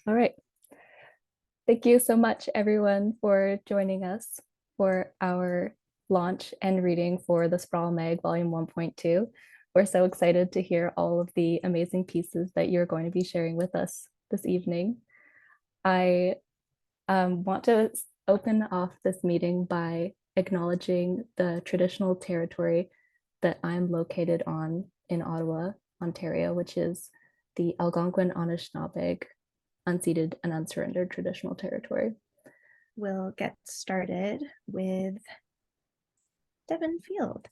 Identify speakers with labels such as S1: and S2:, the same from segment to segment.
S1: All right. Thank you so much, everyone, for joining us for our launch and reading for the Sprawl Mag Volume 1.2. We're so excited to hear all of the amazing pieces that you're going to be sharing with us this evening. I want to open off this meeting by acknowledging the traditional territory that I'm located on in Ottawa, Ontario, which is the Algonquin Anishinaabeg unceded and unsurrendered traditional territory.
S2: We'll get started with Devon Field.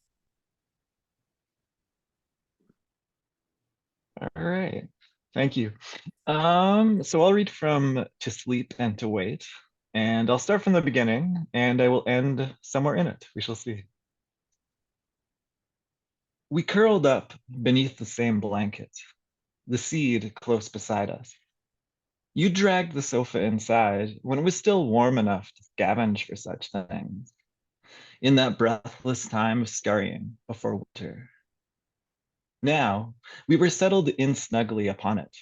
S3: All right, thank you. So I'll read from To Sleep and to Wait, and I'll start from the beginning and I will end somewhere in it. We shall see. We curled up beneath the same blanket, the seed close beside us. You dragged the sofa inside when it was still warm enough to scavenge for such things, in that breathless time of scurrying before winter. Now, we were settled in snugly upon it,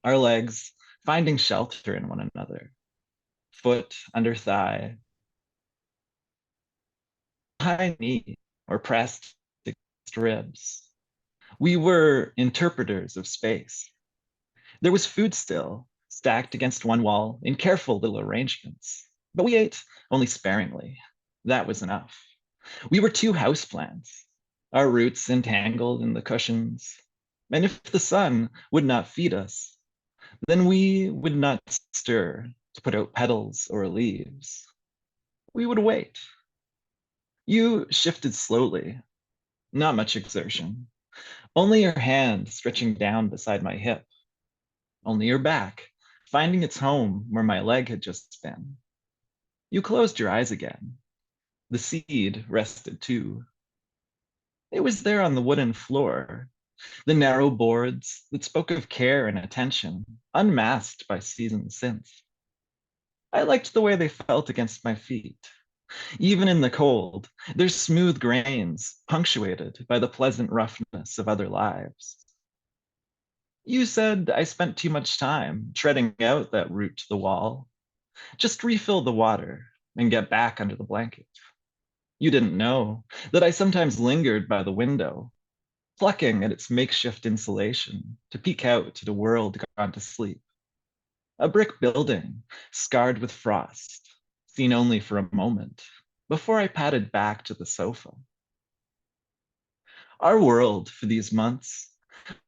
S3: our legs finding shelter in one another, foot under thigh, behind knee, or pressed against ribs. We were interpreters of space. There was food still, stacked against one wall in careful little arrangements, but we ate only sparingly. That was enough. We were two houseplants, our roots entangled in the cushions. And if the sun would not feed us, then we would not stir to put out petals or leaves. We would wait. You shifted slowly, not much exertion, only your hand stretching down beside my hip, only your back finding its home where my leg had just been. You closed your eyes again. The seed rested too. It was there on the wooden floor, the narrow boards that spoke of care and attention, unmasked by seasons since. I liked the way they felt against my feet. Even in the cold, their smooth grains punctuated by the pleasant roughness of other lives. You said I spent too much time treading out that route to the wall. Just refill the water and get back under the blanket. You didn't know that I sometimes lingered by the window, plucking at its makeshift insulation to peek out at a world gone to sleep. A brick building, scarred with frost, seen only for a moment, before I padded back to the sofa. Our world for these months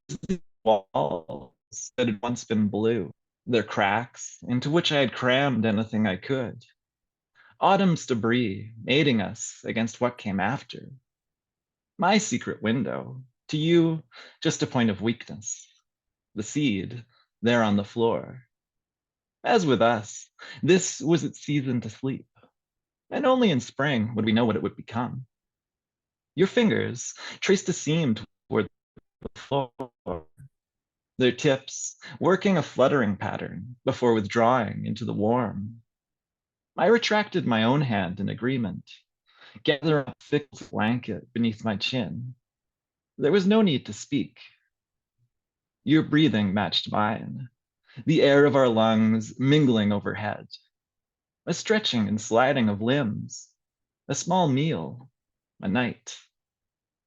S3: was the walls that had once been blue, their cracks into which I had crammed anything I could. Autumn's debris aiding us against what came after. My secret window, to you, just a point of weakness. The seed, there on the floor. As with us, this was its season to sleep, and only in spring would we know what it would become. Your fingers traced a seam toward the floor, their tips working a fluttering pattern before withdrawing into the warm. I retracted my own hand in agreement, gathering a thick blanket beneath my chin. There was no need to speak. Your breathing matched mine, the air of our lungs mingling overhead. A stretching and sliding of limbs, a small meal, a night.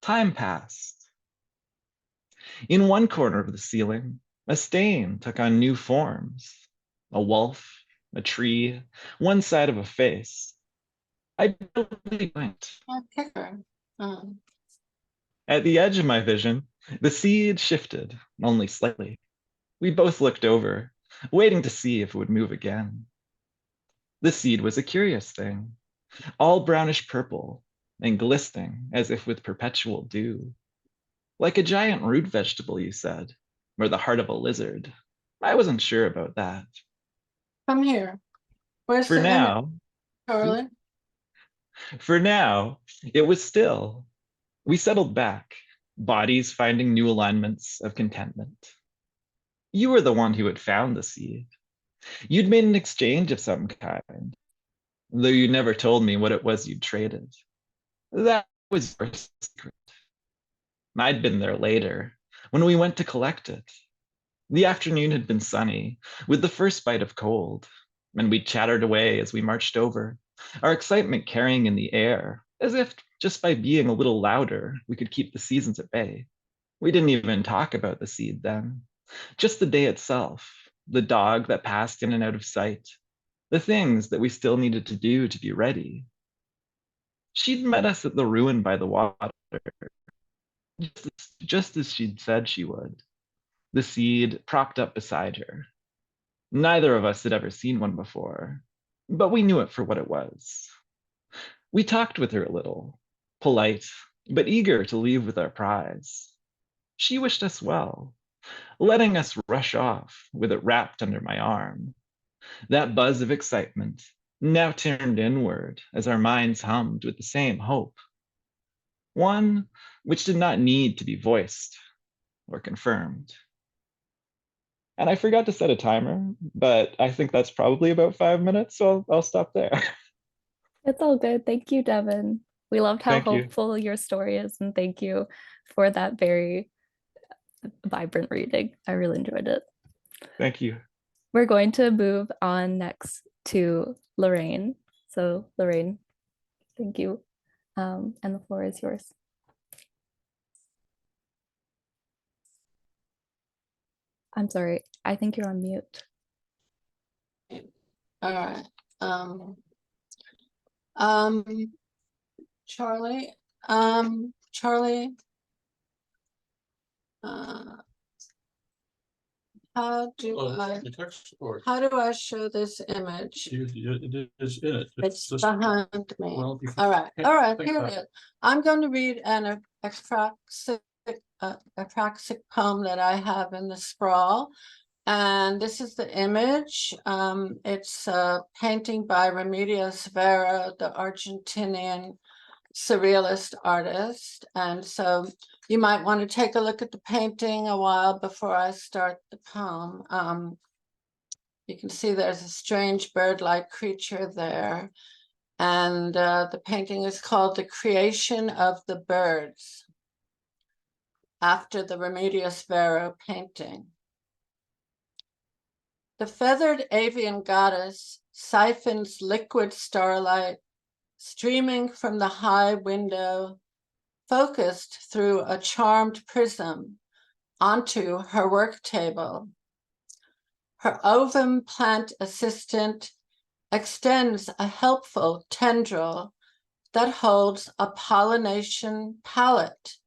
S3: Time passed. In one corner of the ceiling, a stain took on new forms. A wolf, a tree, one side of a face. I barely blinked. At the edge of my vision, the seed shifted, only slightly. We both looked over, waiting to see if it would move again. The seed was a curious thing, all brownish purple and glistening as if with perpetual dew. Like a giant root vegetable, you said, or the heart of a lizard. I wasn't sure about that.
S4: Come here. Where's
S3: For
S4: the
S3: now,
S4: Carlin?
S3: for now, it was still. We settled back, bodies finding new alignments of contentment. You were the one who had found the seed. You'd made an exchange of some kind, though you never told me what it was you'd traded. That was your secret. I'd been there later, when we went to collect it. The afternoon had been sunny, with the first bite of cold, and we chattered away as we marched over, our excitement carrying in the air, as if just by being a little louder, we could keep the seasons at bay. We didn't even talk about the seed then, just the day itself, the dog that passed in and out of sight, the things that we still needed to do to be ready. She'd met us at the ruin by the water, just as she'd said she would, the seed propped up beside her. Neither of us had ever seen one before, but we knew it for what it was. We talked with her a little, polite, but eager to leave with our prize. She wished us well, letting us rush off with it wrapped under my arm. That buzz of excitement now turned inward as our minds hummed with the same hope, one which did not need to be voiced or confirmed. And I forgot to set a timer, but I think that's probably about 5 minutes, so I'll stop there.
S1: It's all good. Thank you, Devon. We loved how
S3: Thank you.
S1: hopeful your story is, and thank you for that very vibrant reading. I really enjoyed it.
S3: Thank you.
S1: We're going to move on next to Lorraine. So Lorraine, thank you. And the floor is yours. I'm sorry, I think you're on mute.
S4: All right. Charlie, Charlie, how do I,
S5: The text support.
S4: how do I show this image?
S5: It is in it.
S4: It's
S5: just-
S4: behind me.
S5: Well, you
S4: All right,
S5: can't
S4: all right,
S5: think
S4: here
S5: about
S4: it is. I'm going to read an apraxic poem that I have in the sprawl. And this is the image. It's a painting by Remedios Vera, the Argentinian surrealist artist. And so you might want to take a look at the painting a while before I start the poem. You can see there's a strange bird-like creature there. And the painting is called The Creation of the Birds, after the Remedios Vera painting. The feathered avian goddess siphons liquid starlight streaming from the high window, focused through a charmed prism onto her work table. Her ovum plant assistant extends a helpful tendril that holds a pollination palette.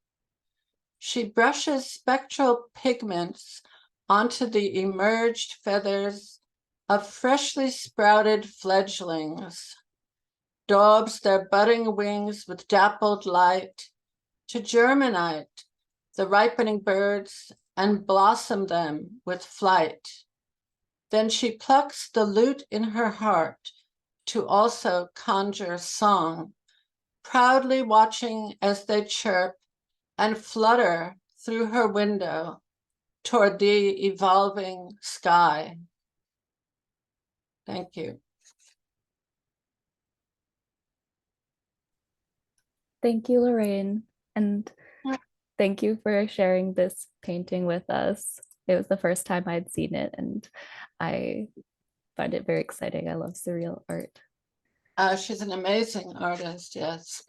S4: She brushes spectral pigments onto the emerged feathers of freshly sprouted fledglings, daubs their budding wings with dappled light to germinate the ripening birds and blossom them with flight. Then she plucks the lute in her heart to also conjure song, proudly watching as they chirp and flutter through her window toward the evolving sky. Thank you.
S1: Thank you, Lorraine. And thank you for sharing this painting with us. It was the first time I'd seen it, and I find it very exciting. I love surreal art.
S4: She's an amazing artist, yes.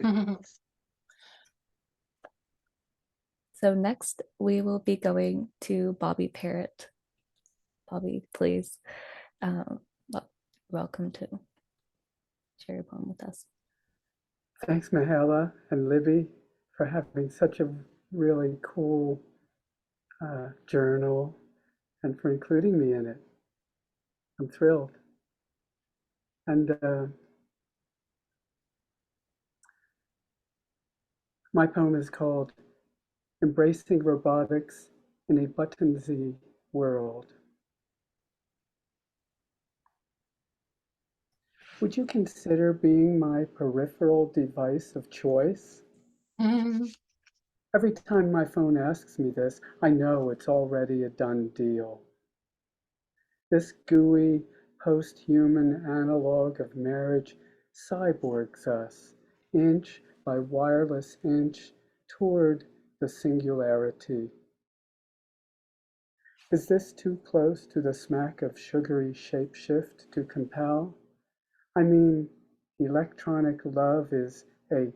S1: So next we will be going to Bobby Parrott. Bobby, please, welcome to share your poem with us.
S6: Thanks, Mahela and Libby, for having such a really cool journal and for including me in it. I'm thrilled. And my poem is called Embracing Robotics in a Buttonsy World. Would you consider being my peripheral device of choice? Every time my phone asks me this, I know it's already a done deal. This gooey, post-human analog of marriage cyborgs us, inch by wireless inch, toward the singularity. Is this too close to the smack of sugary shapeshift to compel? I mean, electronic love is a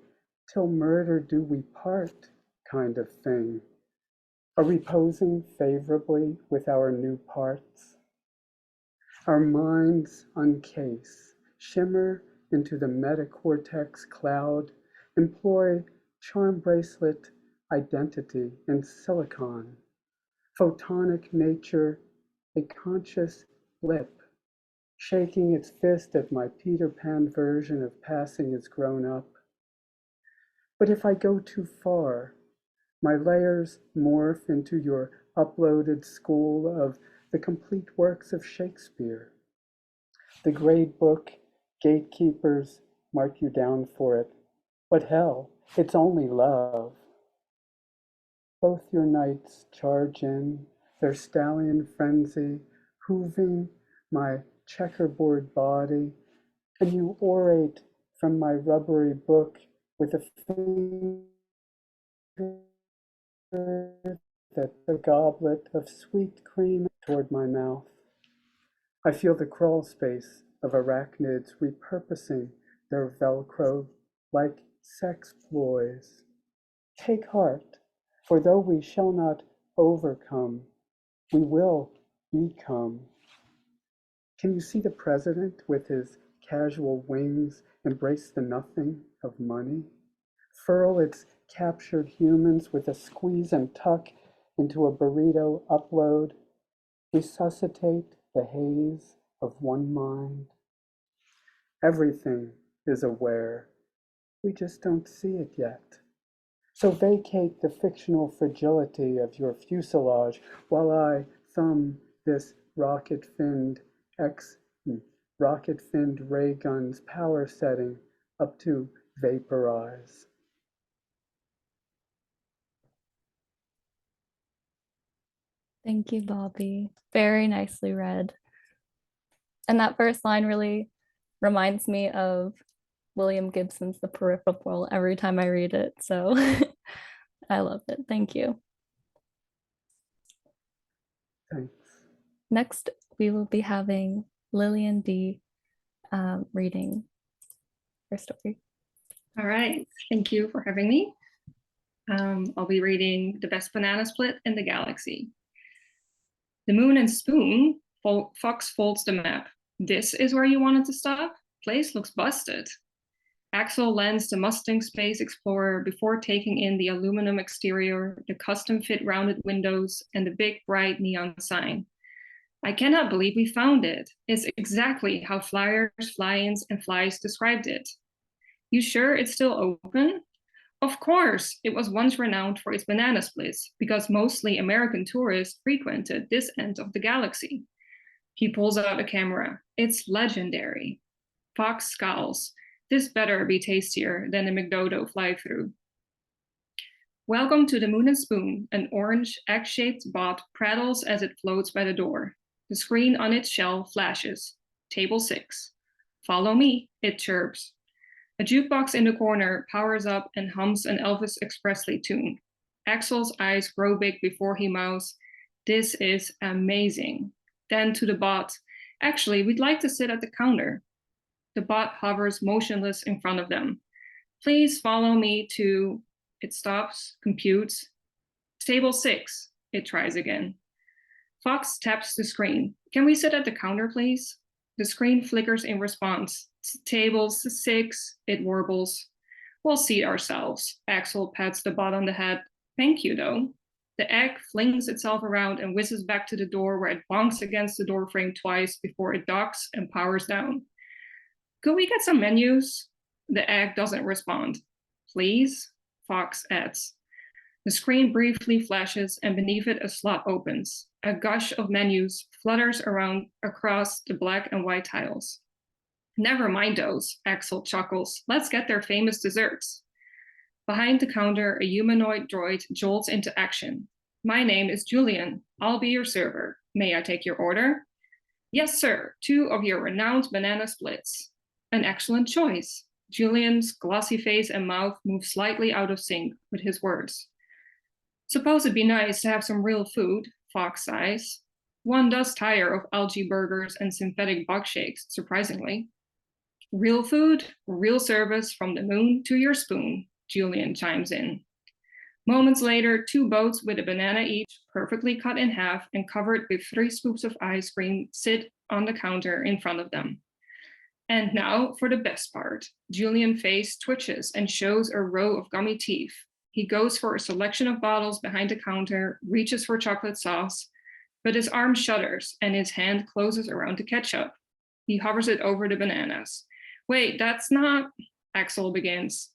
S6: till murder do we part kind of thing. Are we posing favorably with our new parts? Our minds uncase, shimmer into the metacortex cloud, employ charm bracelet identity in silicon, photonic nature, a conscious lip, shaking its fist at my Peter Pan version of passing as grown up. But if I go too far, my layers morph into your uploaded school of the complete works of Shakespeare. The grade book gatekeepers mark you down for it. But hell, it's only love. Both your knights charge in, their stallion frenzy, hooving my checkerboard body, and you orate from my rubbery book with a finger that the goblet of sweet cream toward my mouth. I feel the crawl space of arachnids repurposing their Velcro like sex ploys. Take heart, for though we shall not overcome, we will become. Can you see the president with his casual wings embrace the nothing of money? Furl its captured humans with a squeeze and tuck into a burrito upload, resuscitate the haze of one mind. Everything is aware, we just don't see it yet. So vacate the fictional fragility of your fuselage while I thumb this rocket-finned ray gun's power setting up to vaporize.
S1: Thank you, Bobby. Very nicely read. And that first line really reminds me of William Gibson's The Peripheral every time I read it. So I love it. Thank you.
S6: Thanks.
S1: Next, we will be having Lilian D reading her story.
S7: All right. Thank you for having me. I'll be reading The Best Banana Split in the Galaxy. The Moon and Spoon, Fox folds the map. This is where you wanted to stop? Place looks busted. Axel lands the Mustang Space Explorer before taking in the aluminum exterior, the custom-fit rounded windows, and the big bright neon sign. I cannot believe we found it. It's exactly how flyers, fly-ins, and flies described it. You sure it's still open? Of course, it was once renowned for its banana splits because mostly American tourists frequented this end of the galaxy. He pulls out a camera. It's legendary. Fox scowls. This better be tastier than the McDodo fly-through. Welcome to the Moon and Spoon. An orange egg-shaped bot prattles as it floats by the door. The screen on its shell flashes. Table 6. Follow me, it chirps. A jukebox in the corner powers up and hums an Elvis Presley tune. Axel's eyes grow big before he mouths, "This is amazing." Then to the bot, "Actually, we'd like to sit at the counter." The bot hovers motionless in front of them. "Please follow me to..." It stops, computes. "Table 6, it tries again. Fox taps the screen. "Can we sit at the counter, please?" The screen flickers in response. "Table 6, it warbles. "We'll seat ourselves." Axel pats the bot on the head. "Thank you, though." The egg flings itself around and whizzes back to the door where it bonks against the door frame twice before it docks and powers down. "Could we get some menus?" The egg doesn't respond. "Please?" Fox adds. The screen briefly flashes and beneath it a slot opens. A gush of menus flutters around across the black and white tiles. "Never mind those," Axel chuckles. "Let's get their famous desserts." Behind the counter, a humanoid droid jolts into action. "My name is Julian. I'll be your server. May I take your order?" "Yes, sir. 2 of your renowned banana splits." "An excellent choice." Julian's glossy face and mouth move slightly out of sync with his words. "Suppose it'd be nice to have some real food," Fox sighs. One does tire of algae burgers and synthetic bug shakes, surprisingly. Real food, real service from the moon to your spoon, Julian chimes in. Moments later, 2 boats with a banana each, perfectly cut in half and covered with 3 scoops of ice cream, sit on the counter in front of them. And now for the best part. Julian's face twitches and shows a row of gummy teeth. He goes for a selection of bottles behind the counter, reaches for chocolate sauce, but his arm shudders and his hand closes around the ketchup. He hovers it over the bananas. Wait, that's not, Axel begins.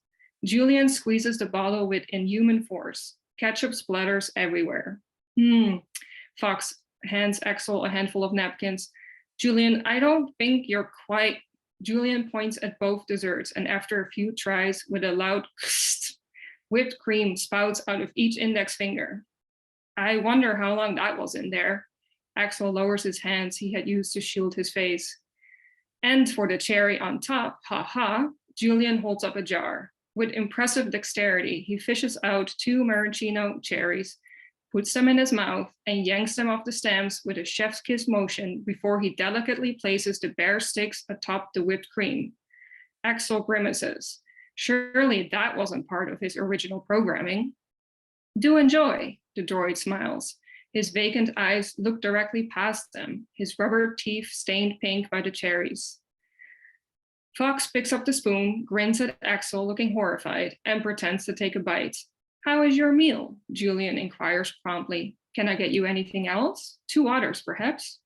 S7: Julian squeezes the bottle with inhuman force. Ketchup splatters everywhere. Fox hands Axel a handful of napkins. Julian, I don't think you're quite. Julian points at both desserts, and after a few tries, with a loud whipped cream spouts out of each index finger. I wonder how long that was in there. Axel lowers his hands he had used to shield his face. And for the cherry on top, Julian holds up a jar. With impressive dexterity, he fishes out 2 maraschino cherries, puts them in his mouth, and yanks them off the stems with a chef's kiss motion before he delicately places the bare sticks atop the whipped cream. Axel grimaces. Surely that wasn't part of his original programming. Do enjoy, the droid smiles. His vacant eyes look directly past them, his rubber teeth stained pink by the cherries. Fox picks up the spoon, grins at Axel looking horrified, and pretends to take a bite. How is your meal? Julian inquires promptly. Can I get you anything else? 2 waters, perhaps?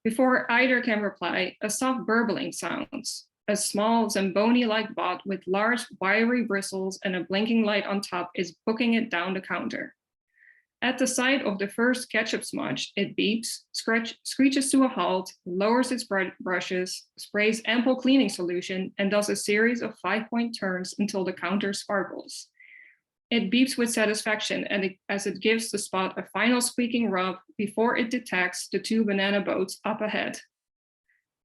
S7: Before either can reply, a soft burbling sounds. A small Zamboni-like bot with large wiry bristles and a blinking light on top is booking it down the counter. At the sight of the first ketchup smudge, it beeps, screeches to a halt, lowers its brushes, sprays ample cleaning solution, and does a series of 5-point turns until the counter sparkles. It beeps with satisfaction as it gives the spot a final squeaking rub before it detects the 2 banana boats up ahead.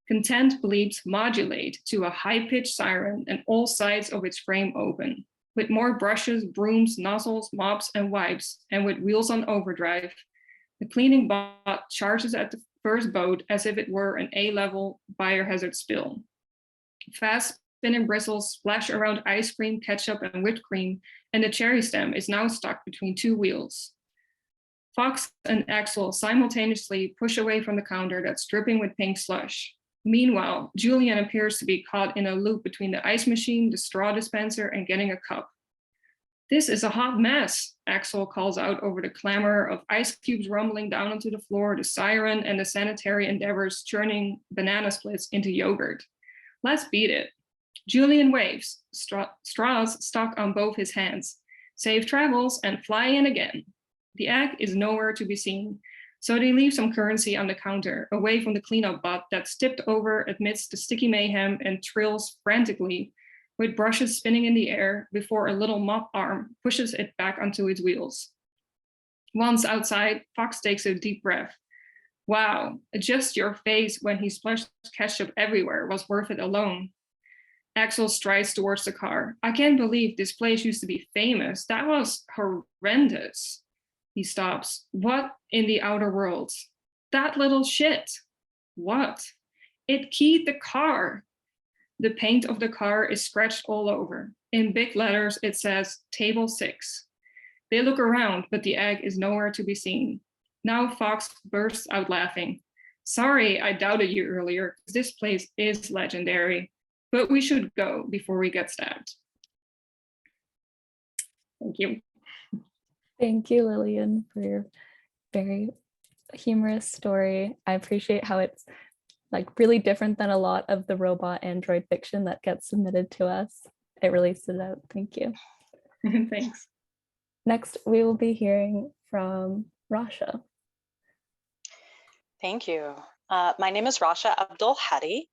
S7: Content bleeps modulate to a high-pitched siren and all sides of its frame open. With more brushes, brooms, nozzles, mops, and wipes, and with wheels on overdrive, the cleaning bot charges at the first boat as if it were an A-level biohazard spill. Fast spinning bristles splash around ice cream, ketchup, and whipped cream, and the cherry stem is now stuck between 2 wheels. Fox and Axel simultaneously push away from the counter that's dripping with pink slush. Meanwhile, Julian appears to be caught in a loop between the ice machine, the straw dispenser, and getting a cup. This is a hot mess, Axel calls out over the clamor of ice cubes rumbling down onto the floor, the siren, and the sanitary endeavors churning banana splits into yogurt. Let's beat it. Julian waves, straws stuck on both his hands. Safe travels and fly in again. The egg is nowhere to be seen, so they leave some currency on the counter, away from the cleanup bot that's tipped over amidst the sticky mayhem and trills frantically, with brushes spinning in the air before a little mop arm pushes it back onto its wheels. Once outside, Fox takes a deep breath. Wow, just your face when he splashed ketchup everywhere was worth it alone. Axel strides towards the car. I can't believe this place used to be famous. That was horrendous. He stops. What in the outer world? That little shit. What? It keyed the car. The paint of the car is scratched all over. In big letters, it says table 6. They look around, but the egg is nowhere to be seen. Now Fox bursts out laughing. Sorry, I doubted you earlier. This place is legendary, but we should go before we get stabbed. Thank you.
S1: Thank you, Lilian, for your very humorous story. I appreciate how it's like really different than a lot of the robot android fiction that gets submitted to us. It really stood out. Thank you.
S7: Thanks.
S1: Next, we will be hearing from Rasha.
S8: Thank you. My name is Rasha Abdulhadi,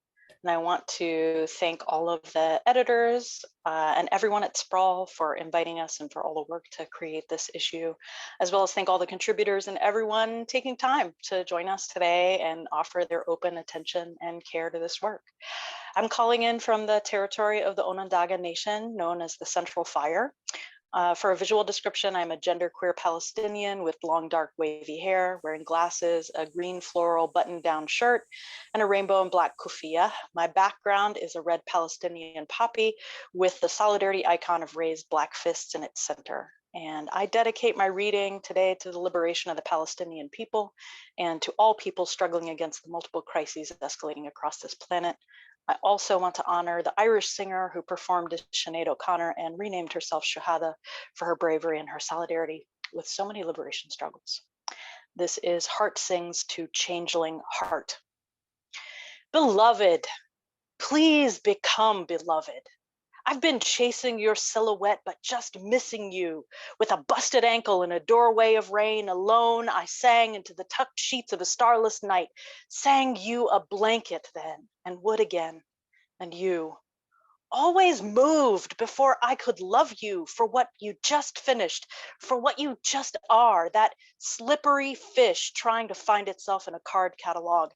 S8: and I want to thank all of the editors and everyone at Sprawl for inviting us and for all the work to create this issue, as well as thank all the contributors and everyone taking time to join us today and offer their open attention and care to this work. I'm calling in from the territory of the Onondaga Nation, known as the Central Fire. For a visual description, I'm a genderqueer Palestinian with long, dark, wavy hair, wearing glasses, a green floral button-down shirt, and a rainbow and black kufiya. My background is a red Palestinian poppy with the solidarity icon of raised black fists in its center. And I dedicate my reading today to the liberation of the Palestinian people and to all people struggling against the multiple crises escalating across this planet. I also want to honor the Irish singer who performed as Sinead O'Connor and renamed herself Shahada for her bravery and her solidarity with so many liberation struggles. This is Heart Sings to Changeling Heart. Beloved, please become beloved. I've been chasing your silhouette, but just missing you. With a busted ankle in a doorway of rain, alone, I sang into the tucked sheets of a starless night, sang you a blanket then, and would again, and you. Always moved before I could love you for what you just finished, for what you just are, that slippery fish trying to find itself in a card catalog,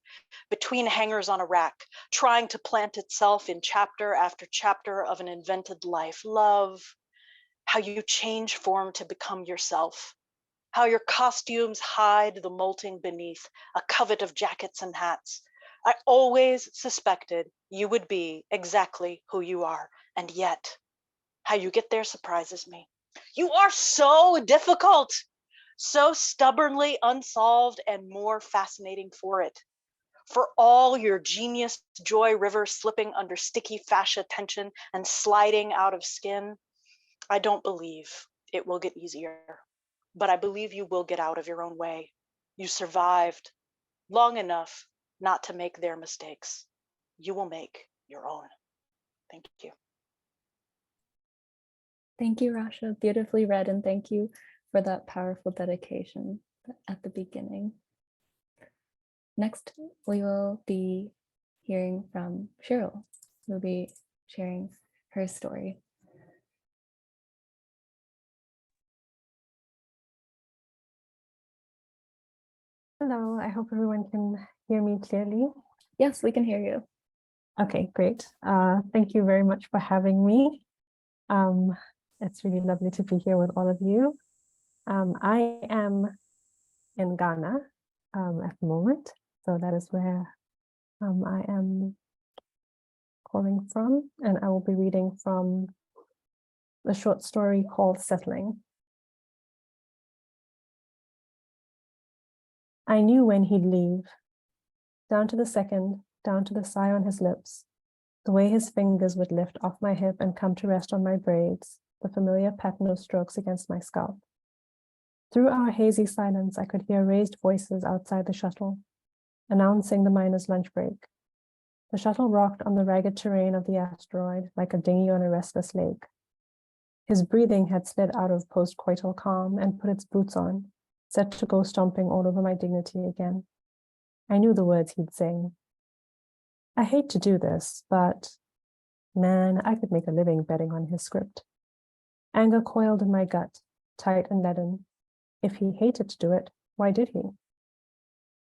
S8: between hangers on a rack, trying to plant itself in chapter after chapter of an invented life. Love, how you change form to become yourself, how your costumes hide the molting beneath a covet of jackets and hats. I always suspected you would be exactly who you are, and yet how you get there surprises me. You are so difficult, so stubbornly unsolved and more fascinating for it. For all your genius joy river slipping under sticky fascia tension and sliding out of skin, I don't believe it will get easier, but I believe you will get out of your own way. You survived long enough not to make their mistakes. You will make your own. Thank you.
S1: Thank you, Rasha. Beautifully read, and thank you for that powerful dedication at the beginning. Next, we will be hearing from Cheryl, who will be sharing her story.
S9: Hello, I hope everyone can hear me clearly.
S1: Yes, we can hear you.
S9: Okay, great. Thank you very much for having me. It's really lovely to be here with all of you. I am in Ghana at the moment, so that is where I am calling from, and I will be reading from the short story called Settling. I knew when he'd leave, down to the second, down to the sigh on his lips, the way his fingers would lift off my hip and come to rest on my braids, the familiar pattern of strokes against my scalp. Through our hazy silence, I could hear raised voices outside the shuttle, announcing the miners' lunch break. The shuttle rocked on the ragged terrain of the asteroid like a dinghy on a restless lake. His breathing had slid out of post-coital calm and put its boots on, set to go stomping all over my dignity again. I knew the words he'd sing. I hate to do this, but man, I could make a living betting on his script. Anger coiled in my gut, tight and leaden. If he hated to do it, why did he?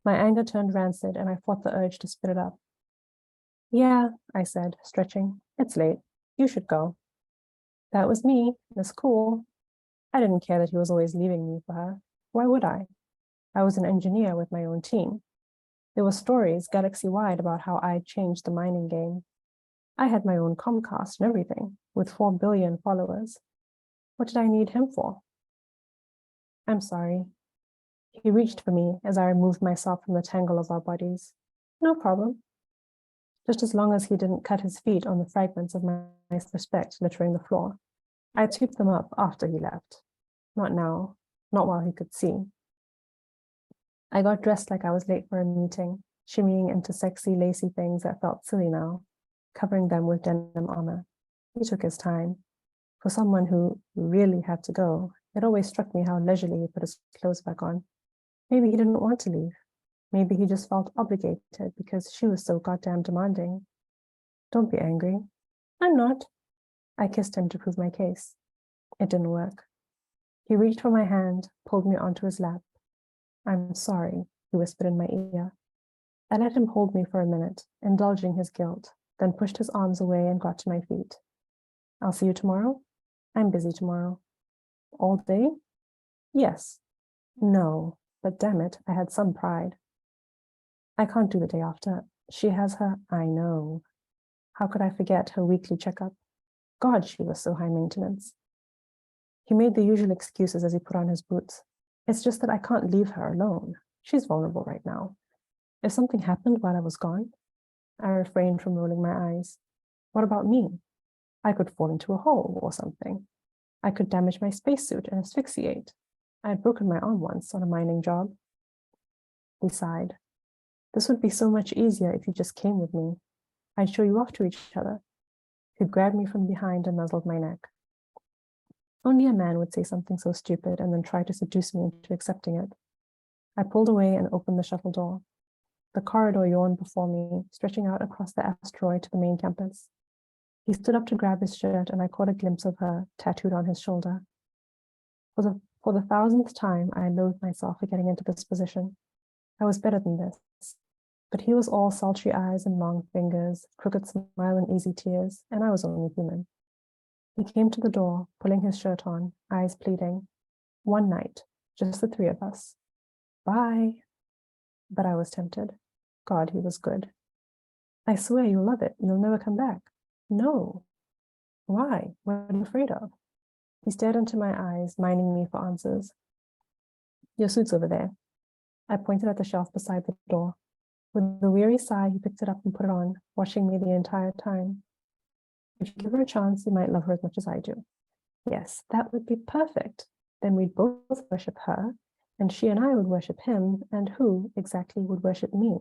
S9: My anger turned rancid and I fought the urge to spit it up. Yeah, I said, stretching. It's late. You should go. That was me. It's cool. I didn't care that he was always leaving me for her. Why would I? I was an engineer with my own team. There were stories galaxy-wide about how I'd changed the mining game. I had my own Comcast and everything, with 4 billion followers. What did I need him for? I'm sorry. He reached for me as I removed myself from the tangle of our bodies. No problem. Just as long as he didn't cut his feet on the fragments of my respect littering the floor. I'd sweep them up after he left. Not now, not while he could see. I got dressed like I was late for a meeting, shimmying into sexy, lacy things that felt silly now, covering them with denim armor. He took his time. For someone who really had to go, it always struck me how leisurely he put his clothes back on. Maybe he didn't want to leave. Maybe he just felt obligated because she was so goddamn demanding. Don't be angry. I'm not. I kissed him to prove my case. It didn't work. He reached for my hand, pulled me onto his lap. I'm sorry, he whispered in my ear. I let him hold me for a minute, indulging his guilt, then pushed his arms away and got to my feet. I'll see you tomorrow? I'm busy tomorrow. All day? Yes. No, but damn it, I had some pride. I can't do the day after. She has her, I know. How could I forget her weekly checkup? God, she was so high maintenance. He made the usual excuses as he put on his boots. It's just that I can't leave her alone. She's vulnerable right now. If something happened while I was gone, I refrained from rolling my eyes. What about me? I could fall into a hole or something. I could damage my spacesuit and asphyxiate. I had broken my arm once on a mining job. He sighed. This would be so much easier if you just came with me. I'd show you off to each other. He grabbed me from behind and nuzzled my neck. Only a man would say something so stupid and then try to seduce me into accepting it. I pulled away and opened the shuttle door. The corridor yawned before me, stretching out across the asteroid to the main campus. He stood up to grab his shirt, and I caught a glimpse of her tattooed on his shoulder. For the 1000th time, I loathed myself for getting into this position. I was better than this. But he was all sultry eyes and long fingers, crooked smile and easy tears, and I was only human. He came to the door, pulling his shirt on, eyes pleading. One night, just the three of us. Bye. But I was tempted. God, he was good. I swear you'll love it. You'll never come back. No. Why? What are you afraid of? He stared into my eyes, minding me for answers. Your suit's over there. I pointed at the shelf beside the door. With a weary sigh, he picked it up and put it on, watching me the entire time. If you give her a chance, you might love her as much as I do. Yes, that would be perfect. Then we'd both worship her, and she and I would worship him, and who exactly would worship me?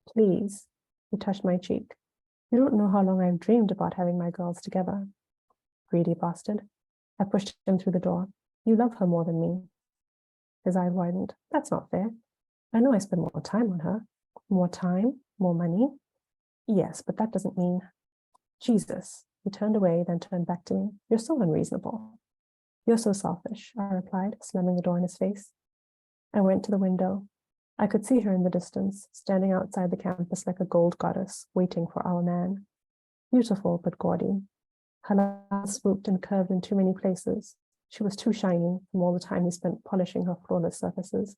S9: Please, he touched my cheek. You don't know how long I've dreamed about having my girls together. Greedy bastard. I pushed him through the door. You love her more than me. His eye widened. That's not fair. I know I spend more time on her. More time? More money? Yes, but that doesn't mean... Jesus. He turned away, then turned back to me. You're so unreasonable. You're so selfish, I replied, slamming the door in his face. I went to the window. I could see her in the distance, standing outside the campus like a gold goddess, waiting for our man. Beautiful, but gaudy. Her lines swooped and curved in too many places. She was too shiny from all the time he spent polishing her flawless surfaces.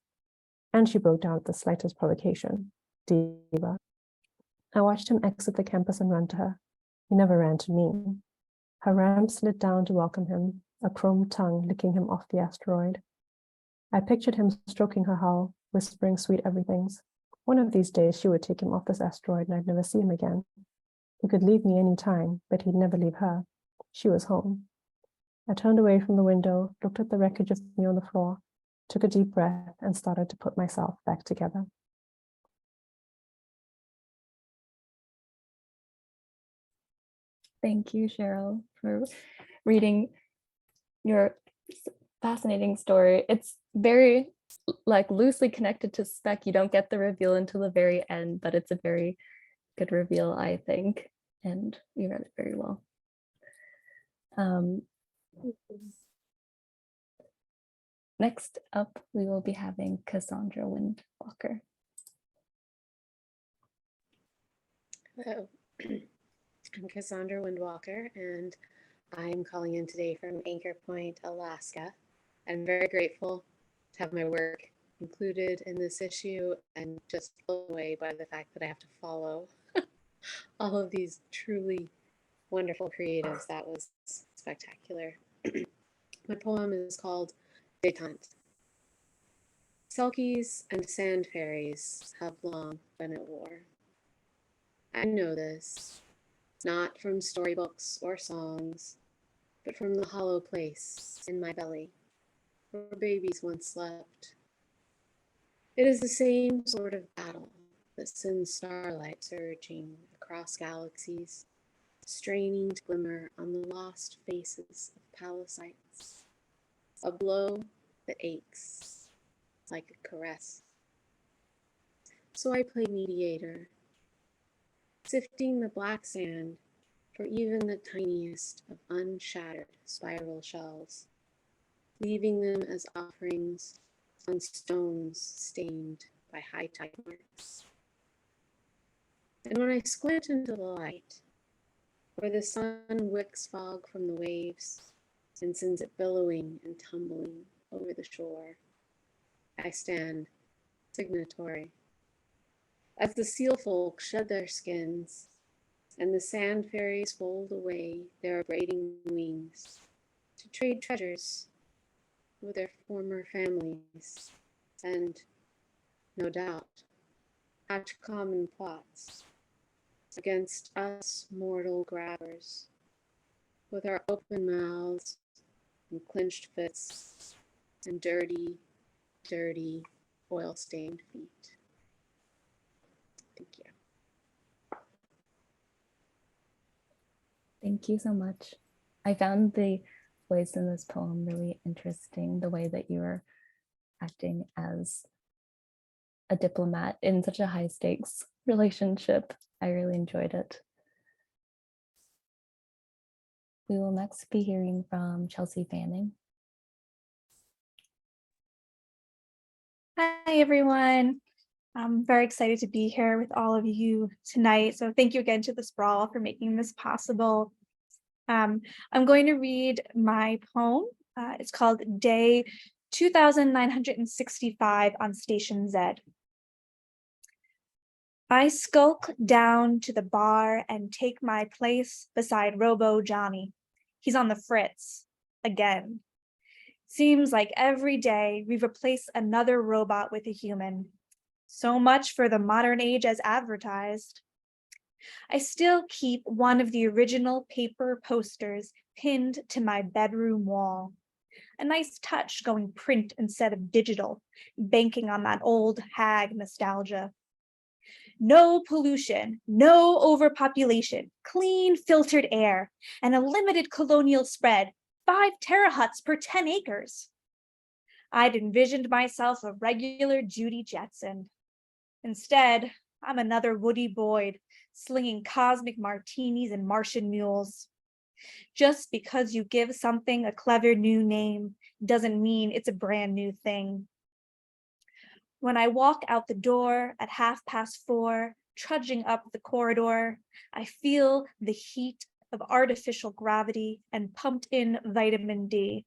S9: And she broke down at the slightest provocation. Diva. I watched him exit the campus and run to her. He never ran to me. Her ramp slid down to welcome him, a chrome tongue licking him off the asteroid. I pictured him stroking her hull, whispering sweet everythings. One of these days she would take him off this asteroid and I'd never see him again. He could leave me any time, but he'd never leave her. She was home. I turned away from the window, looked at the wreckage of me on the floor, took a deep breath, and started to put myself back together.
S1: Thank you, Cheryl, for reading your fascinating story. It's very loosely connected to spec. You don't get the reveal until the very end, but it's a very good reveal, I think, and you read it very well. Next up, we will be having Cassondra Windwalker.
S10: Hello, I'm Cassondra Windwalker, and I'm calling in today from Anchor Point, Alaska. I'm very grateful to have my work included in this issue and just blown away by the fact that I have to follow all of these truly wonderful creatives. That was spectacular. My poem is called Detente. Selkies and sand fairies have long been at war. I know this, not from storybooks or songs, but from the hollow place in my belly, where babies once slept. It is the same sort of battle that sends starlight surging across galaxies, straining to glimmer on the lost faces of palacites. A blow that aches like a caress. So I play mediator, sifting the black sand for even the tiniest of unshattered spiral shells, leaving them as offerings on stones stained by high tide marks. And when I squint into the light, where the sun wicks fog from the waves, and sends it billowing and tumbling over the shore. I stand, signatory. As the seal folk shed their skins, and the sand fairies fold away their braiding wings to trade treasures with their former families, and, no doubt, hatch common plots against us mortal grabbers, with our open mouths and clenched fists and dirty, dirty, oil-stained feet. Thank you.
S1: Thank you so much. I found the voice in this poem really interesting, the way that you were acting as a diplomat in such a high stakes relationship. I really enjoyed it. We will next be hearing from Chelsea Fanning.
S11: Hi, everyone. I'm very excited to be here with all of you tonight. So thank you again to the Sprawl for making this possible. I'm going to read my poem. It's called Day 2965 on Station Z. I skulk down to the bar and take my place beside Robo Johnny. He's on the fritz again. Seems like every day we replace another robot with a human. So much for the modern age as advertised. I still keep one of the original paper posters pinned to my bedroom wall. A nice touch going print instead of digital, banking on that old hag nostalgia. No pollution, no overpopulation, clean filtered air, and a limited colonial spread, 5 terahuts per 10 acres. I'd envisioned myself a regular Judy Jetson. Instead, I'm another Woody Boyd, slinging cosmic martinis and Martian mules. Just because you give something a clever new name doesn't mean it's a brand new thing. When I walk out the door at 4:30, trudging up the corridor, I feel the heat of artificial gravity and pumped in vitamin D.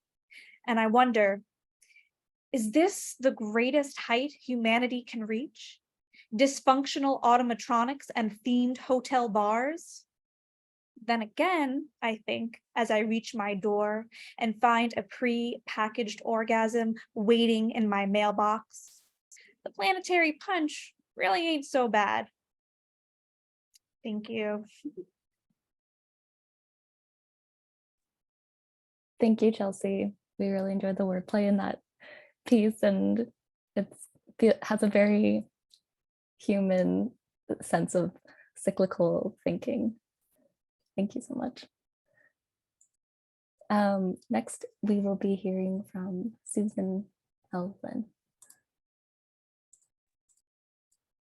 S11: And I wonder, is this the greatest height humanity can reach? Dysfunctional automatronics and themed hotel bars? Then again, I think, as I reach my door and find a pre-packaged orgasm waiting in my mailbox, the planetary punch really ain't so bad. Thank you.
S1: Thank you, Chelsea. We really enjoyed the wordplay in that piece, and it has a very human sense of cyclical thinking. Thank you so much. Next, we will be hearing from Susan Elvin.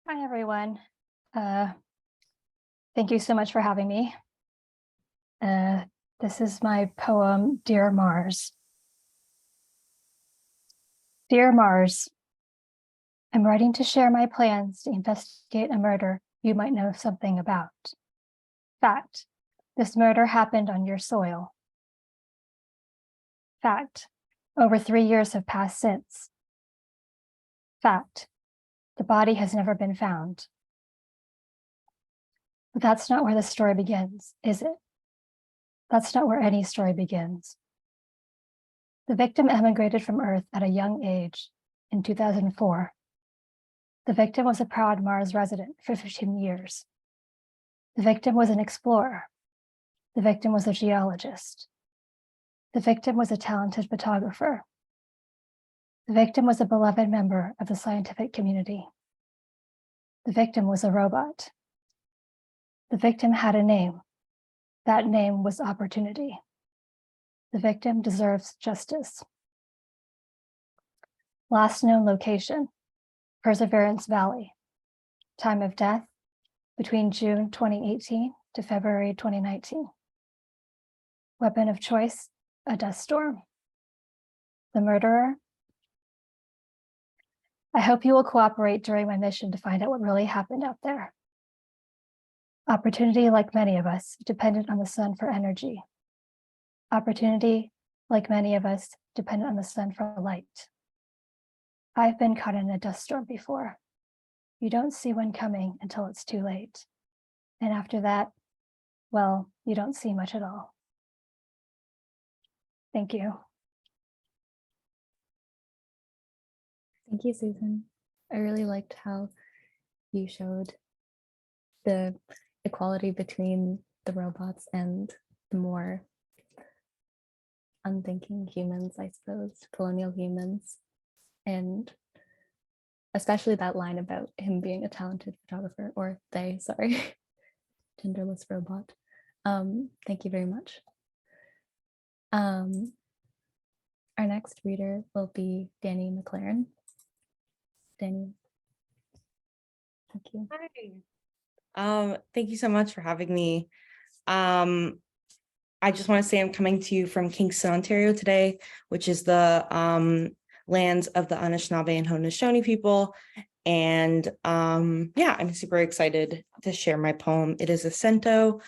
S12: Hi, everyone. Thank you so much for having me. This is my poem, Dear Mars. Dear Mars, I'm writing to share my plans to investigate a murder you might know something about. Fact, this murder happened on your soil. Fact, over 3 years have passed since. Fact, the body has never been found. But that's not where the story begins, is it? That's not where any story begins. The victim emigrated from Earth at a young age in 2004. The victim was a proud Mars resident for 15 years. The victim was an explorer. The victim was a geologist. The victim was a talented photographer. The victim was a beloved member of the scientific community. The victim was a robot. The victim had a name. That name was opportunity. The victim deserves justice. Last known location, Perseverance Valley. Time of death, between June 2018 to February 2019. Weapon of choice, a dust storm. The murderer. I hope you will cooperate during my mission to find out what really happened out there. Opportunity, like many of us, depended on the sun for energy. Opportunity, like many of us, dependent on the sun for light. I've been caught in a dust storm before. You don't see one coming until it's too late. And after that, well, you don't see much at all. Thank you.
S1: Thank you, Susan. I really liked how you showed the equality between the robots and the more unthinking humans, I suppose, colonial humans. And especially that line about him being a talented photographer, or they, sorry, genderless robot. Thank you very much. Our next reader will be Danny McLaren. Danny. Thank you.
S13: Hi. Thank you so much for having me. I just want to say I'm coming to you from Kingston, Ontario today, which is the lands of the Anishinaabe and Haudenosaunee people. And yeah, I'm super excited to share my poem. It is a cento,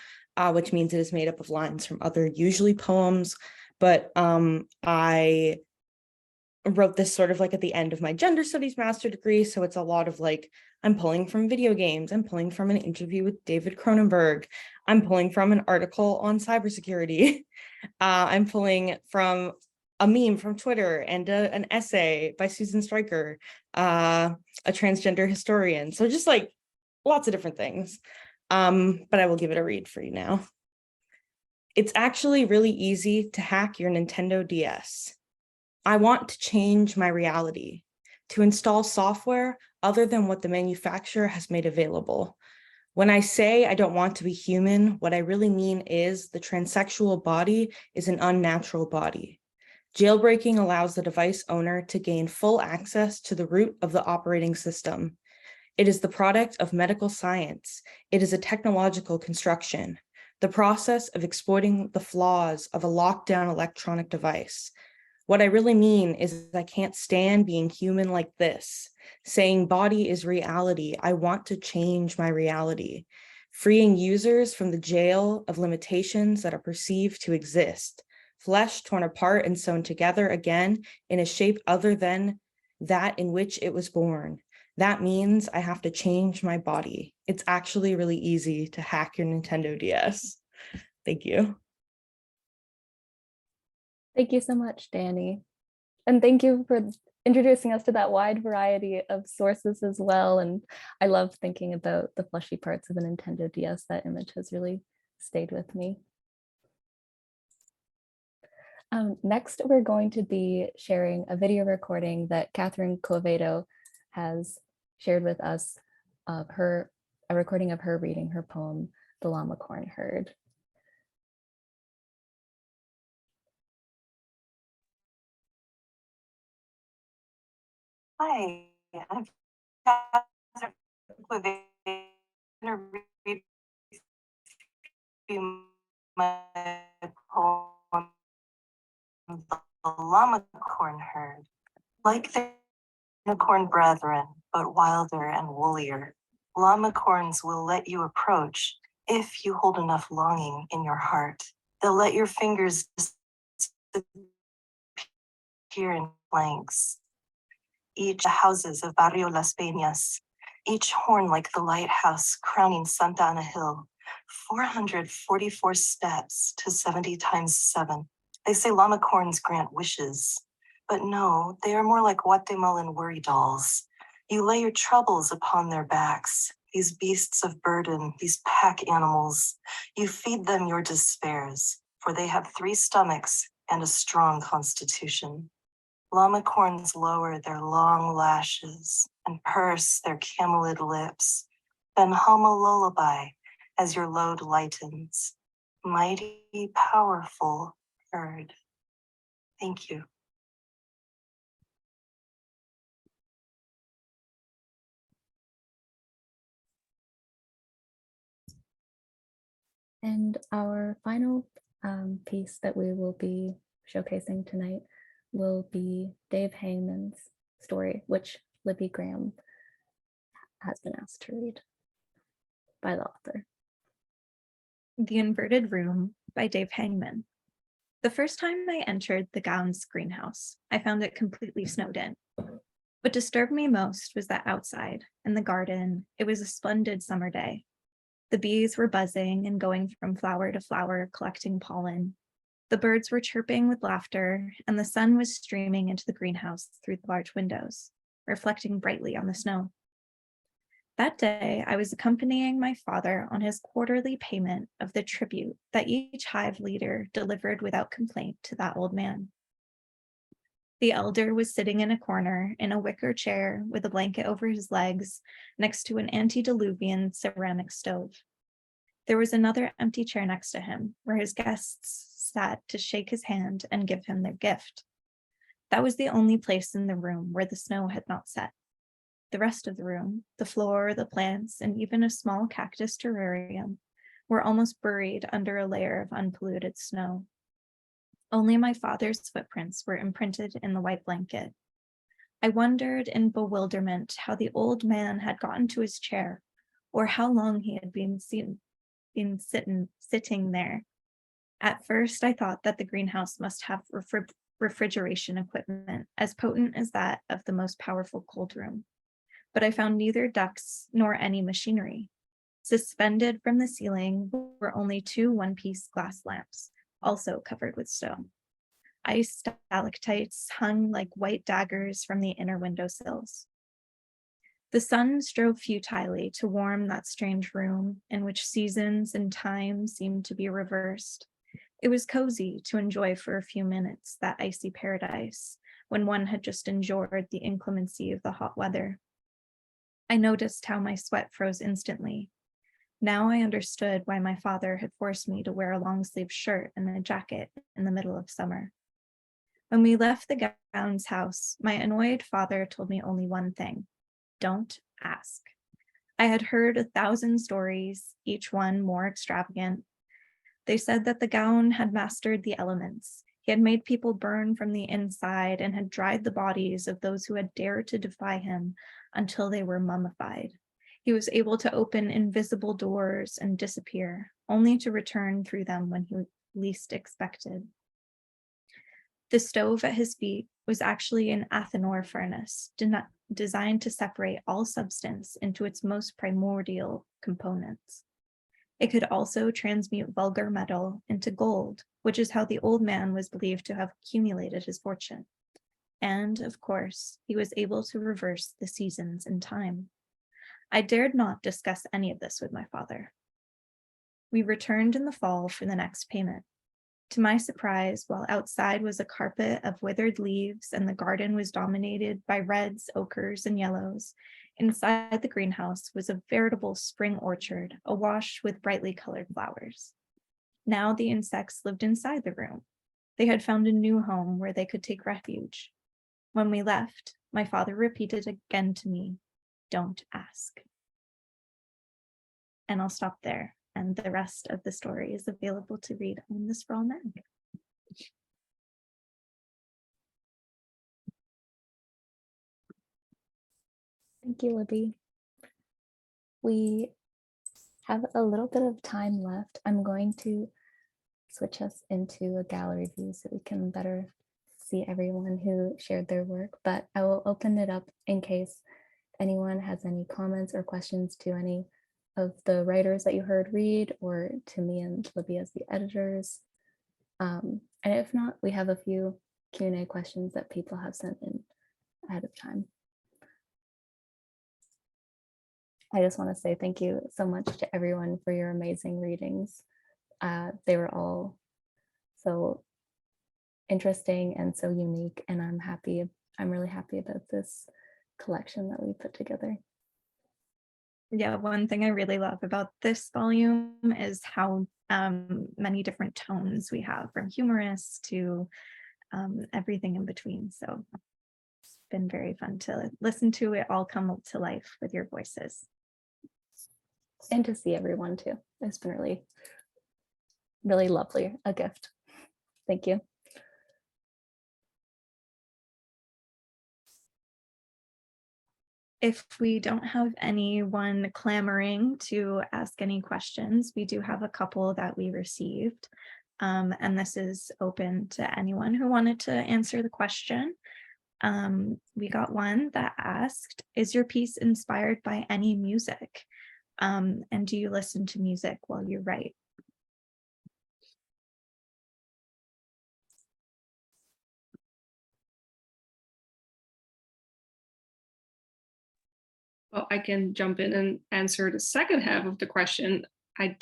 S13: which means it is made up of lines from other usually poems. But I wrote this sort of like at the end of my gender studies master degree. So it's a lot of like, I'm pulling from video games. I'm pulling from an interview with David Cronenberg. I'm pulling from an article on cybersecurity. I'm pulling from a meme from Twitter and an essay by Susan Stryker, a transgender historian. So just like lots of different things. But I will give it a read for you now. It's actually really easy to hack your Nintendo DS. I want to change my reality, to install software other than what the manufacturer has made available. When I say I don't want to be human, what I really mean is the transsexual body is an unnatural body. Jailbreaking allows the device owner to gain full access to the root of the operating system. It is the product of medical science. It is a technological construction, the process of exploiting the flaws of a locked-down electronic device. What I really mean is I can't stand being human like this, saying body is reality. I want to change my reality, freeing users from the jail of limitations that are perceived to exist, flesh torn apart and sewn together again in a shape other than that in which it was born. That means I have to change my body. It's actually really easy to hack your Nintendo DS. Thank you.
S1: Thank you so much, Danny. And thank you for introducing us to that wide variety of sources as well. And I love thinking about the fleshy parts of the Nintendo DS. That image has really stayed with me. Next, we're going to be sharing a video recording that Katherine Quevedo has shared with us of a recording of her reading her poem, The Llama Corn Herd.
S14: Hi, I'm Cassondra Windwalker. I'm going to read you my poem, The Llama Corn Herd. Like the unicorn brethren, but wilder and woollier, llama corns will let you approach if you hold enough longing in your heart. They'll let your fingers disappear in blanks. Each houses of Barrio Las Peñas, each horn like the lighthouse crowning Santa Ana Hill, 444 steps to 70 times 7. They say llama corns grant wishes, but no, they are more like Guatemalan worry dolls. You lay your troubles upon their backs, these beasts of burden, these pack animals. You feed them your despairs, for they have 3 stomachs and a strong constitution. Llama corns lower their long lashes and purse their camelid lips, then hum a lullaby as your load lightens. Mighty, powerful herd. Thank you.
S1: And our final piece that we will be showcasing tonight will be Dave Hangman's story, which Libby Graham has been asked to read by the author.
S11: The Inverted Room by Dave Hangman.
S2: The first time I entered the gown's greenhouse, I found it completely snowed in. What disturbed me most was that outside, in the garden, it was a splendid summer day. The bees were buzzing and going from flower to flower, collecting pollen. The birds were chirping with laughter, and the sun was streaming into the greenhouse through the large windows, reflecting brightly on the snow. That day, I was accompanying my father on his quarterly payment of the tribute that each hive leader delivered without complaint to that old man. The elder was sitting in a corner in a wicker chair with a blanket over his legs next to an antediluvian ceramic stove. There was another empty chair next to him where his guests sat to shake his hand and give him their gift. That was the only place in the room where the snow had not set. The rest of the room, the floor, the plants, and even a small cactus terrarium were almost buried under a layer of unpolluted snow. Only my father's footprints were imprinted in the white blanket. I wondered in bewilderment how the old man had gotten to his chair, or how long he had been sitting there. At first, I thought that the greenhouse must have refrigeration equipment as potent as that of the most powerful cold room. But I found neither ducts nor any machinery. Suspended from the ceiling were only two one-piece glass lamps, also covered with stone. Ice stalactites hung like white daggers from the inner windowsills. The sun strove futilely to warm that strange room in which seasons and time seemed to be reversed. It was cozy to enjoy for a few minutes that icy paradise when one had just endured the inclemency of the hot weather. I noticed how my sweat froze instantly. Now I understood why my father had forced me to wear a long-sleeved shirt and a jacket in the middle of summer. When we left the gown's house, my annoyed father told me only one thing: don't ask. I had heard 1,000 stories, each one more extravagant. They said that the gown had mastered the elements. He had made people burn from the inside and had dried the bodies of those who had dared to defy him until they were mummified. He was able to open invisible doors and disappear, only to return through them when he least expected. The stove at his feet was actually an Athanor furnace, designed to separate all substance into its most primordial components. It could also transmute vulgar metal into gold, which is how the old man was believed to have accumulated his fortune. And, of course, he was able to reverse the seasons and time. I dared not discuss any of this with my father. We returned in the fall for the next payment. To my surprise, while outside was a carpet of withered leaves and the garden was dominated by reds, ochres, and yellows, inside the greenhouse was a veritable spring orchard, awash with brightly colored flowers. Now the insects lived inside the room. They had found a new home where they could take refuge. When we left, my father repeated again to me, "Don't ask." And I'll stop there, and the rest of the story is available to read on the Sprawl Mag.
S1: Thank you, Libby. We have a little bit of time left. I'm going to switch us into a gallery view so we can better see everyone who shared their work, but I will open it up in case anyone has any comments or questions to any of the writers that you heard read, or to me and Libby as the editors. And if not, we have a few Q&A questions that people have sent in ahead of time. I just want to say thank you so much to everyone for your amazing readings. They were all so interesting and so unique, and I'm really happy about this collection that we put together.
S2: Yeah, one thing I really love about this volume is how many different tones we have, from humorous to everything in between. So it's been very fun to listen to it all come to life with your voices.
S1: And to see everyone too. It's been really, really lovely, a gift. Thank you.
S2: If we don't have anyone clamoring to ask any questions, we do have a couple that we received. and this is open to anyone who wanted to answer the question. We got one that asked, is your piece inspired by any music? And do you listen to music while you write?
S7: Well, I can jump in and answer the second half of the question. I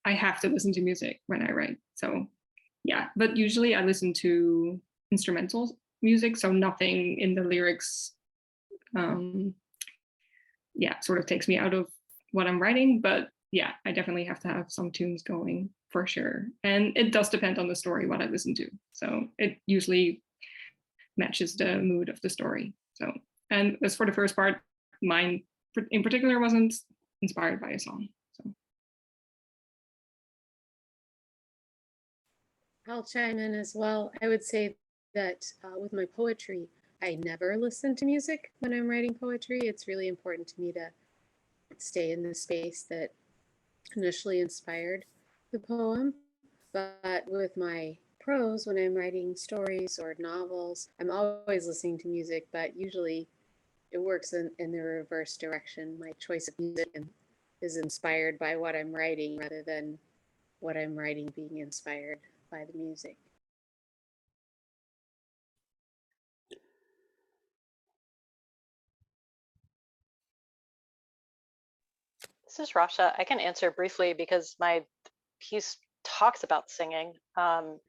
S7: have to listen to music when I write. So yeah, but usually I listen to instrumental music, so nothing in the lyrics sort of takes me out of what I'm writing. But yeah, I definitely have to have some tunes going for sure. And it does depend on the story what I listen to. So it usually matches the mood of the story. So, and as for the first part, mine in particular wasn't inspired by a song. So
S10: I'll chime in as well. I would say that with my poetry, I never listen to music when I'm writing poetry. It's really important to me to stay in the space that initially inspired the poem. But with my prose, when I'm writing stories or novels, I'm always listening to music, but usually it works in the reverse direction. My choice of music is inspired by what I'm writing rather than what I'm writing being inspired by the music.
S8: This is Rasha. I can answer briefly because my piece talks about singing. I'll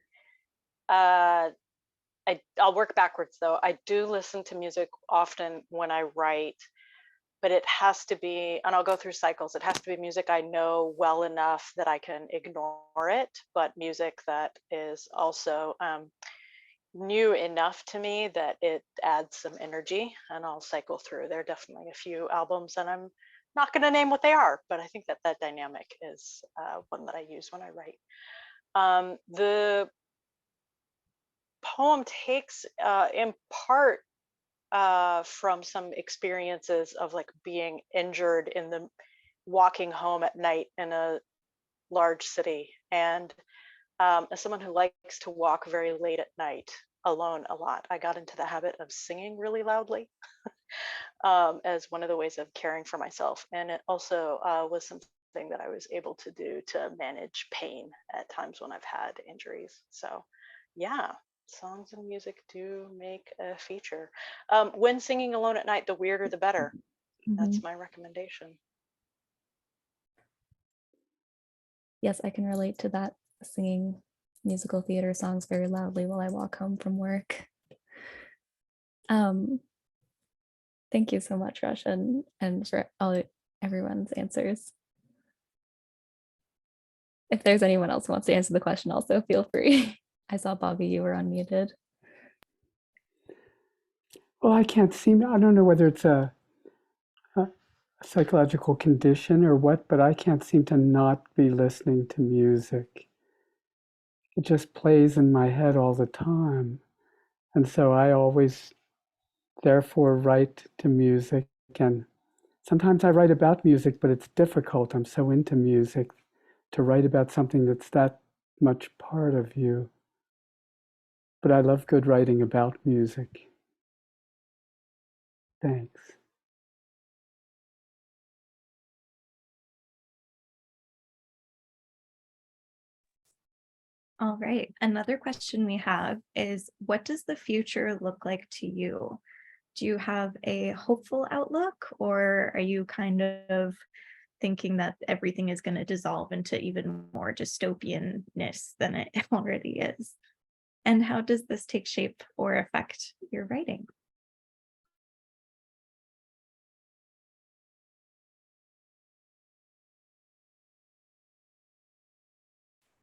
S8: work backwards though. I do listen to music often when I write, but it has to be, and I'll go through cycles. It has to be music I know well enough that I can ignore it, but music that is also new enough to me that it adds some energy, and I'll cycle through. There are definitely a few albums, and I'm not going to name what they are, but I think that that dynamic is one that I use when I write. The poem takes in part from some experiences of like being injured in the walking home at night in a large city. And as someone who likes to walk very late at night alone a lot, I got into the habit of singing really loudly as one of the ways of caring for myself. And it also was something that I was able to do to manage pain at times when I've had injuries. So yeah, songs and music do make a feature. When singing alone at night, the weirder the better. That's my recommendation.
S1: Yes, I can relate to that, singing musical theater songs very loudly while I walk home from work. Thank you so much, Rasha, and for everyone's answers. If there's anyone else who wants to answer the question, also feel free. I saw Bobby, you were unmuted.
S6: Well, I don't know whether it's a psychological condition or what, but I can't seem to not be listening to music. It just plays in my head all the time. And so I always, therefore, write to music. And sometimes I write about music, but it's difficult. I'm so into music to write about something that's that much part of you. But I love good writing about music. Thanks.
S2: All right, another question we have is, what does the future look like to you? Do you have a hopeful outlook, or are you kind of thinking that everything is going to dissolve into even more dystopianness than it already is? And how does this take shape or affect your writing?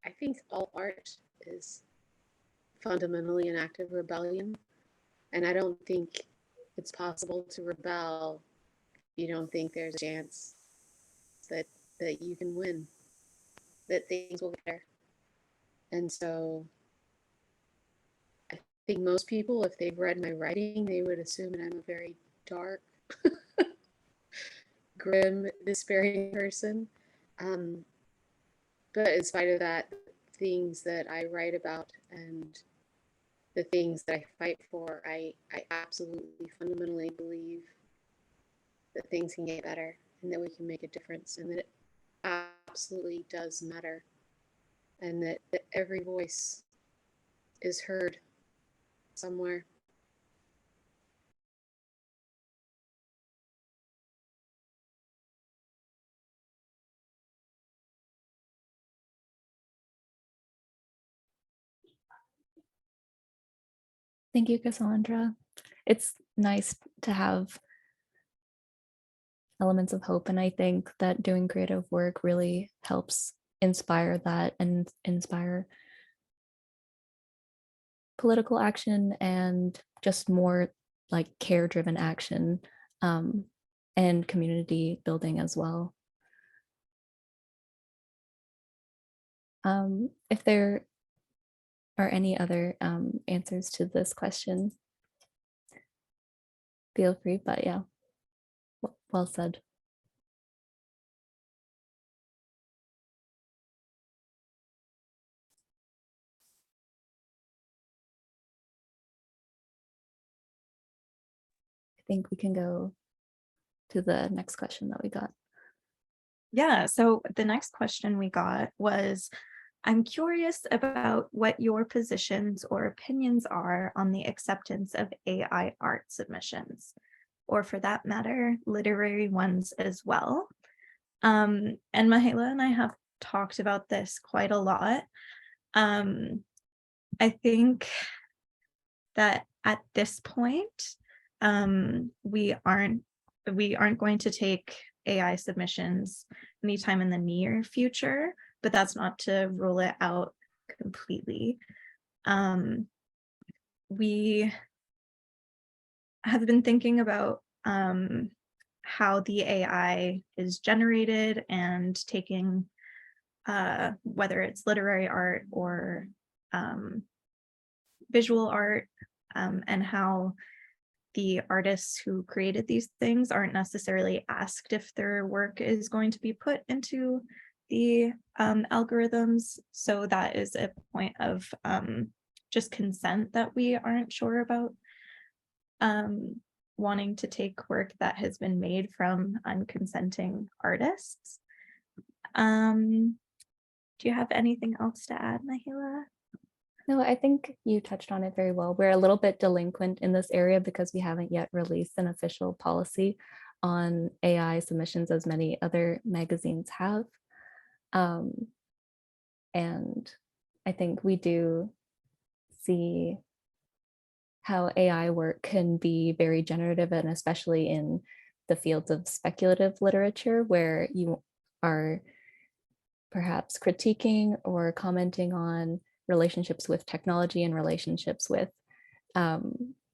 S10: I think all art is fundamentally an act of rebellion. And I don't think it's possible to rebel if you don't think there's a chance that you can win, that things will get better. And so I think most people, if they've read my writing, they would assume that I'm a very dark, grim, despairing person. But in spite of that, things that I write about and the things that I fight for, I absolutely fundamentally believe that things can get better and that we can make a difference and that it absolutely does matter and that every voice is heard somewhere.
S1: Thank you, Cassandra. It's nice to have elements of hope, and I think that doing creative work really helps inspire that and inspire political action and just more like care-driven action and community building as well. If there are any other answers to this question, feel free, but yeah, well said. I think we can go to the next question that we got.
S2: Yeah, so the next question we got was, I'm curious about what your positions or opinions are on the acceptance of AI art submissions, or for that matter, literary ones as well. And Mahela and I have talked about this quite a lot. I think that at this point, we aren't going to take AI submissions anytime in the near future, but that's not to rule it out completely. We have been thinking about how the AI is generated and taking whether it's literary art or visual art, and how the artists who created these things aren't necessarily asked if their work is going to be put into the algorithms. So that is a point of just consent that we aren't sure about, wanting to take work that has been made from unconsenting artists. Do you have anything else to add, Mahela?
S1: No, I think you touched on it very well. We're a little bit delinquent in this area because we haven't yet released an official policy on AI submissions as many other magazines have. And I think we do see how AI work can be very generative, and especially in the fields of speculative literature, where you are perhaps critiquing or commenting on relationships with technology and relationships with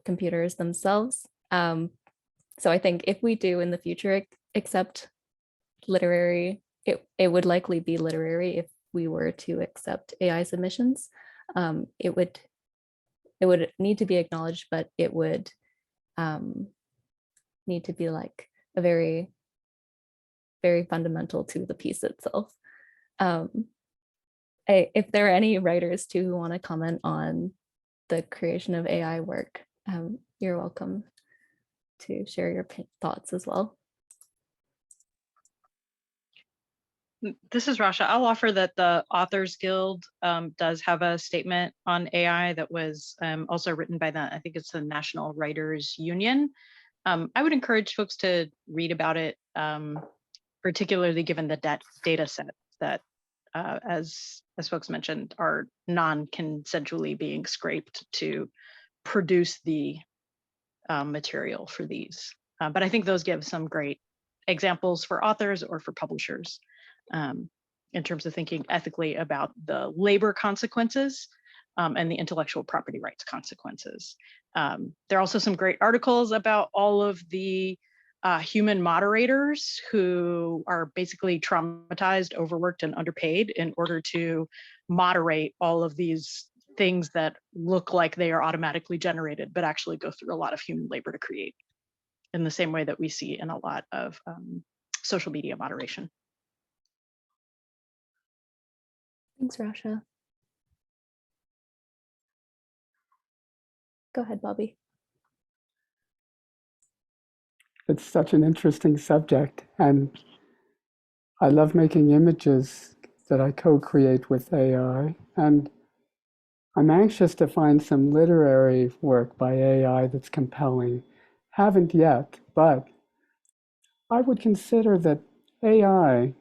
S1: computers themselves. So I think if we do in the future accept literary, it would likely be literary if we were to accept AI submissions. It would need to be acknowledged, but it would need to be like a very, very fundamental to the piece itself. If there are any writers too who want to comment on the creation of AI work, you're welcome to share your thoughts as well.
S15: This is Rasha. I'll offer that the Authors Guild does have a statement on AI that was also written by I think it's the National Writers Union. I would encourage folks to read about it, particularly given the data set that, as folks mentioned, are non-consensually being scraped to produce the material for these. But I think those give some great examples for authors or for publishers in terms of thinking ethically about the labor consequences and the intellectual property rights consequences. There are also some great articles about all of the human moderators who are basically traumatized, overworked, and underpaid in order to moderate all of these things that look like they are automatically generated, but actually go through a lot of human labor to create, in the same way that we see in a lot of social media moderation.
S1: Thanks, Rasha. Go ahead, Bobby.
S6: It's such an interesting subject, and I love making images that I co-create with AI, and I'm anxious to find some literary work by AI that's compelling. Haven't yet, but I would consider that AI,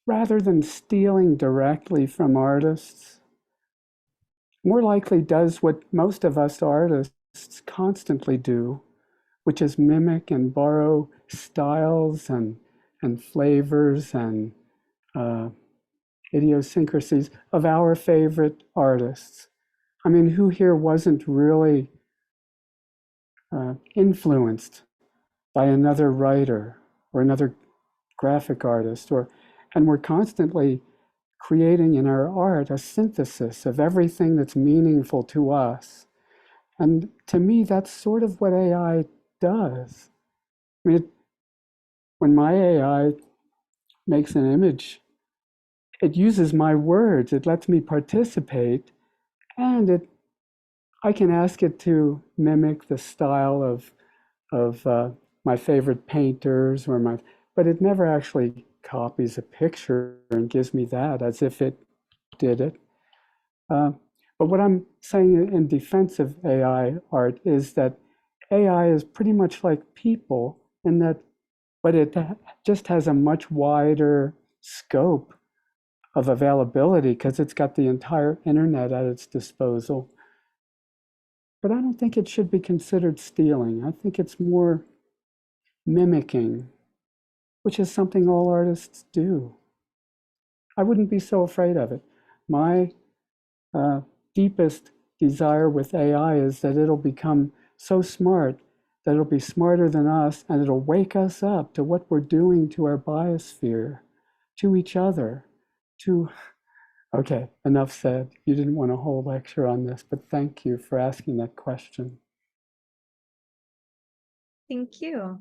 S6: rather than stealing directly from artists, more likely does what most of us artists constantly do, which is mimic and borrow styles and flavors and idiosyncrasies of our favorite artists. I mean, who here wasn't really influenced by another writer or another graphic artist, and we're constantly creating in our art a synthesis of everything that's meaningful to us. And to me, that's sort of what AI does. I mean, when my AI makes an image, it uses my words, it lets me participate, and I can ask it to mimic the style of my favorite painters but it never actually copies a picture and gives me that as if it did it. But what I'm saying in defense of AI art is that AI is pretty much like people in that, but it just has a much wider scope of availability because it's got the entire internet at its disposal. But I don't think it should be considered stealing. I think it's more mimicking, which is something all artists do. I wouldn't be so afraid of it. My deepest desire with AI is that it'll become so smart that it'll be smarter than us, and it'll wake us up to what we're doing to our biosphere, to each other, to... Okay, enough said. You didn't want a whole lecture on this, but thank you for asking that question.
S2: Thank you.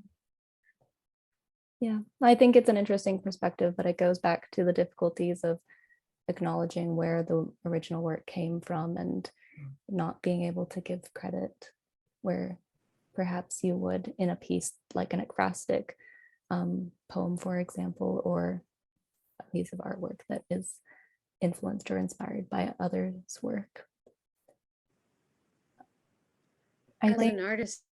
S1: Yeah, I think it's an interesting perspective, but it goes back to the difficulties of acknowledging where the original work came from and not being able to give credit where perhaps you would in a piece like an acrostic poem, for example, or a piece of artwork that is influenced or inspired by others' work.
S10: As an artist,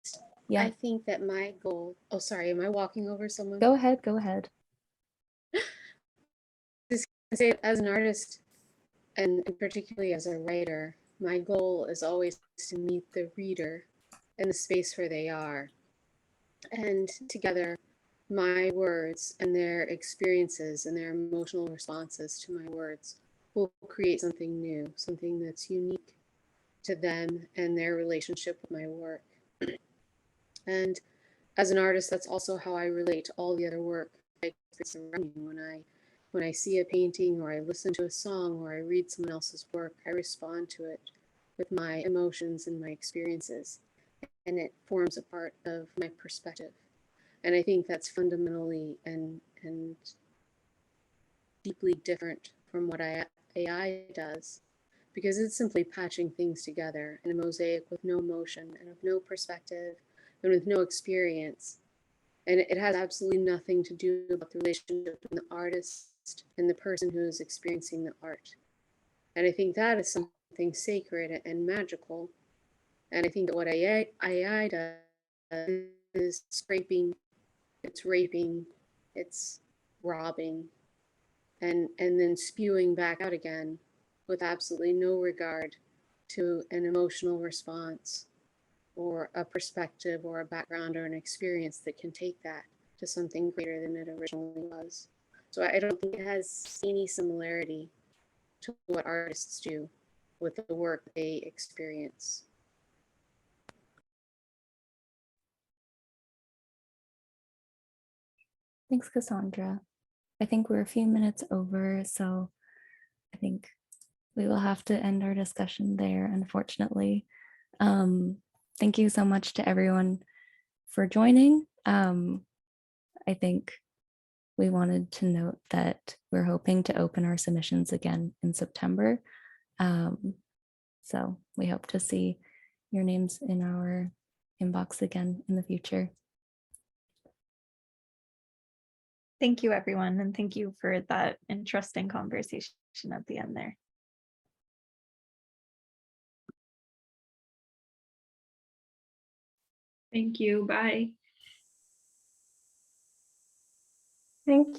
S1: yeah.
S10: I think that my goal, oh, sorry, am I walking over someone?
S1: Go ahead, go ahead.
S10: Just say, as an artist, and particularly as a writer, my goal is always to meet the reader in the space where they are. And together, my words and their experiences and their emotional responses to my words will create something new, something that's unique to them and their relationship with my work. And as an artist, that's also how I relate to all the other work I experience around me. When I see a painting or I listen to a song or I read someone else's work, I respond to it with my emotions and my experiences, and it forms a part of my perspective. And I think that's fundamentally and deeply different from what AI does, because it's simply patching things together in a mosaic with no motion and of no perspective and with no experience. And it has absolutely nothing to do about the relationship between the artist and the person who is experiencing the art. And I think that is something sacred and magical. And I think that what AI does is scraping, it's raping, it's robbing, and then spewing back out again with absolutely no regard to an emotional response or a perspective or a background or an experience that can take that to something greater than it originally was. So I don't think it has any similarity to what artists do with the work they experience.
S1: Thanks, Cassondra. I think we're a few minutes over, so I think we will have to end our discussion there, unfortunately. Thank you so much to everyone for joining. I think we wanted to note that we're hoping to open our submissions again in September. So we hope to see your names in our inbox again in the future.
S2: Thank you, everyone, and thank you for that interesting conversation at the end there.
S7: Thank you. Bye.
S9: Thank you.